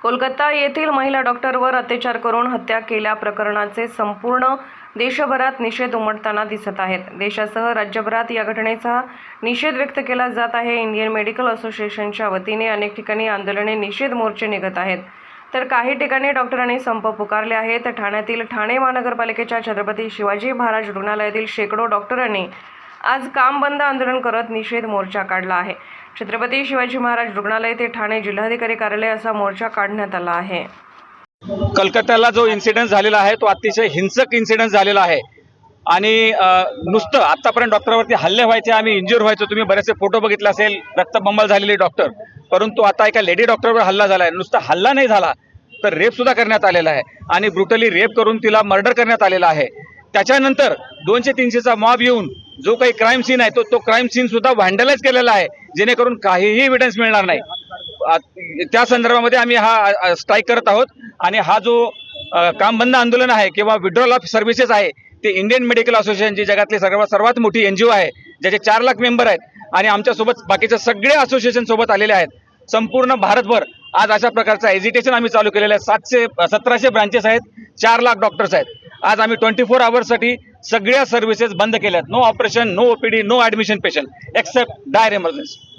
कोलकाता येथील महिला डॉक्टरवर अत्याचार करून हत्या केल्या प्रकरणाचे संपूर्ण देशभरात निषेध उमटताना दिसत आहेत। देशासह राज्यभरात या घटनेचा निषेध व्यक्त केला जात आहे। इंडियन मेडिकल असोसिएशनच्या वतीने अनेक ठिकाणी आंदोलने, निषेध मोर्चे निघत आहेत, तर काही ठिकाणी डॉक्टरांनी संप पुकारले आहेत। ठाण्यातील ठाणे महानगरपालिकेच्या छत्रपती शिवाजी महाराज रुग्णालयातील शेकडो डॉक्टरांनी आज काम बंद आंदोलन करत निषेध मोर्चा काढला आहे। छत्रपती शिवाजी महाराज रुग्णालय ते ठाणे जिल्हाधिकारी कार्यालय असा मोर्चा काढण्यात आला आहे। कलकत्त्याला जो इन्सिडेंट झालेला आहे तो अतिशय हिंसक इन्सिडेंट झालेला आहे आणि नुसतं आतापर्यंत डॉक्टरवरती हल्ले व्हायचे, आम्ही इंज्युअर व्हायचो, तुम्ही बरेचसे फोटो बघितले असेल, रक्तबंबाळ झालेले डॉक्टर, परंतु आता एका लेडी डॉक्टरवर हल्ला झाला आहे। नुसता हल्ला नाही झाला तर रेप सुद्धा करण्यात आलेला आहे आणि ब्रुटली रेप करून तिला मर्डर करण्यात आलेला आहे। त्याच्यानंतर 200-300चा मॉब येऊन जो काही क्राईम सीन आहे तो क्राईम सीन सुद्धा व्हँडलाइज केलेला आहे, जेणेकरून काहीही एव्हिडन्स मिळणार नाही। त्या संदर्भामध्ये आम्ही हा स्ट्राईक करत आहोत आणि हा जो काम बंद आंदोलन आहे किंवा विड्रॉल ऑफ सर्व्हिसेस आहे ते इंडियन मेडिकल असोसिएशन, जी जगातली सर्वात मोठी NGO आहे, ज्याचे 4 लाख मेंबर आहेत आणि आमच्यासोबत बाकीचे सगळे असोसिएशन सोबत आलेले आहेत। संपूर्ण भारतभर आज अशा प्रकारचं एजिटेशन आम्ही चालू केलेलं आहे। 1700 ब्रांचेस आहेत, 4 लाख डॉक्टर्स आहेत। आज आम्ही 24 आवर्ससाठी सगळ्या सर्व्हिसेस बंद केल्यात। No operation, no OPD, no admission patient except dire emergency.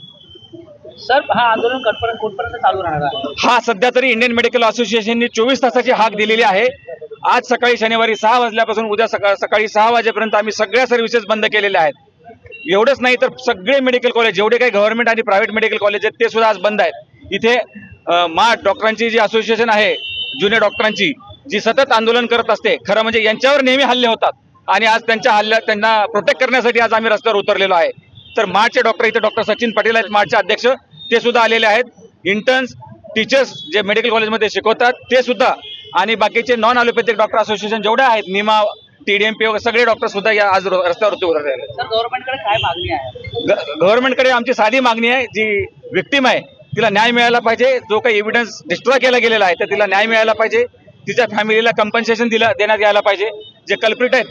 Sir, हा आंदोलन कुठपर्यंत चालू राहणार आहे? हा सध्या तरी इंडियन मेडिकल असोसिएशनने 24 तासाची हाक दिलेली आहे। आज सकाळी शनिवारी 6 वाजल्यापासून उद्या सकाळी 6 वाजेपर्यंत आम्ही सगळ्या सर्व्हिसेस बंद केलेल्या आहेत। एवढंच नाही तर सगळे मेडिकल कॉलेज, जेवढे काही गव्हर्नमेंट आणि प्रायव्हेट मेडिकल कॉलेज आहेत ते सुद्धा आज बंद आहेत। इथे डॉक्टरांची जी असोसिएशन आहे, ज्युनियर डॉक्टरांची, जी सतत आंदोलन करत असते, खरं म्हणजे यांच्यावर नेहमी हल्ले होतात आणि आज त्यांना प्रोटेक्ट करण्यासाठी आज आम्ही रस्त्यावर उतरलेलो आहे। तर मार्चचे डॉक्टर, इथे डॉक्टर सचिन पटेल आहेत मार्चचे अध्यक्ष, ते सुद्धा आलेले आहेत। इंटर्न्स, टीचर्स जे मेडिकल कॉलेजमध्ये शिकवतात ते सुद्धा, आणि बाकीचे नॉन ॲलोपॅथिक डॉक्टर असोसिएशन जेवढे आहेत, निमा, TDMP वगैरे सगळे डॉक्टर सुद्धा आज रस्त्यावरती उतरले आहेत। सर, गव्हर्नमेंटकडे काय मागणी आहे? गव्हर्नमेंटकडे आमची साधी मागणी आहे, जी विक्टिम आहे तिला न्याय मिळायला पाहिजे। जो काही एव्हिडन्स डिस्ट्रॉय केला गेलेला आहे तर तिला न्याय मिळायला पाहिजे। तिच्या फॅमिलीला कंपन्सेशन देण्यात यायला पाहिजे। जे कल्प्रिट आहेत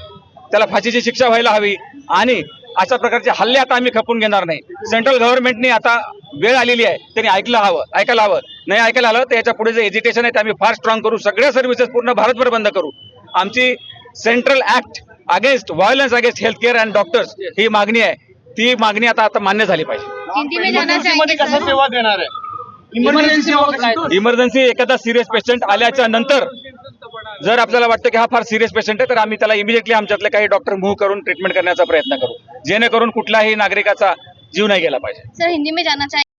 त्याला फाशीची शिक्षा व्हायला हवी आणि अशा प्रकारचे हल्ले आता आम्ही खपून घेणार नाही। सेंट्रल गव्हर्नमेंटने आता वेळ आलेली आहे, त्यांनी ऐकायला हवं। नाही ऐकायला आलं तर याच्या पुढे जे एजिटेशन आहे ते आम्ही फार स्ट्रॉंग करू, सगळ्या सर्व्हिसेस पूर्ण भारतभर बंद करू। आमची central act against violence against health care and doctors ही मागणी आहे, ती मागणी आता मान्य झाली पाहिजे। इमर्जन्सीमध्ये कसं सेवा देणार आहे? इमर्जन्सी एखादा सिरियस पेशंट आल्याच्या नंतर जर आपल्याला वाटतं की हा फार सिरियस पेशंट आहे तर आम्ही त्याला इमिडिएटली आमच्यातले काही डॉक्टर मूव्ह करून ट्रीटमेंट करण्याचा प्रयत्न करू, जेणेकरून कुठल्याही नागरिकाचा जीव नाही गेला पाहिजे। सर, हिंदी में जानना चाहिए।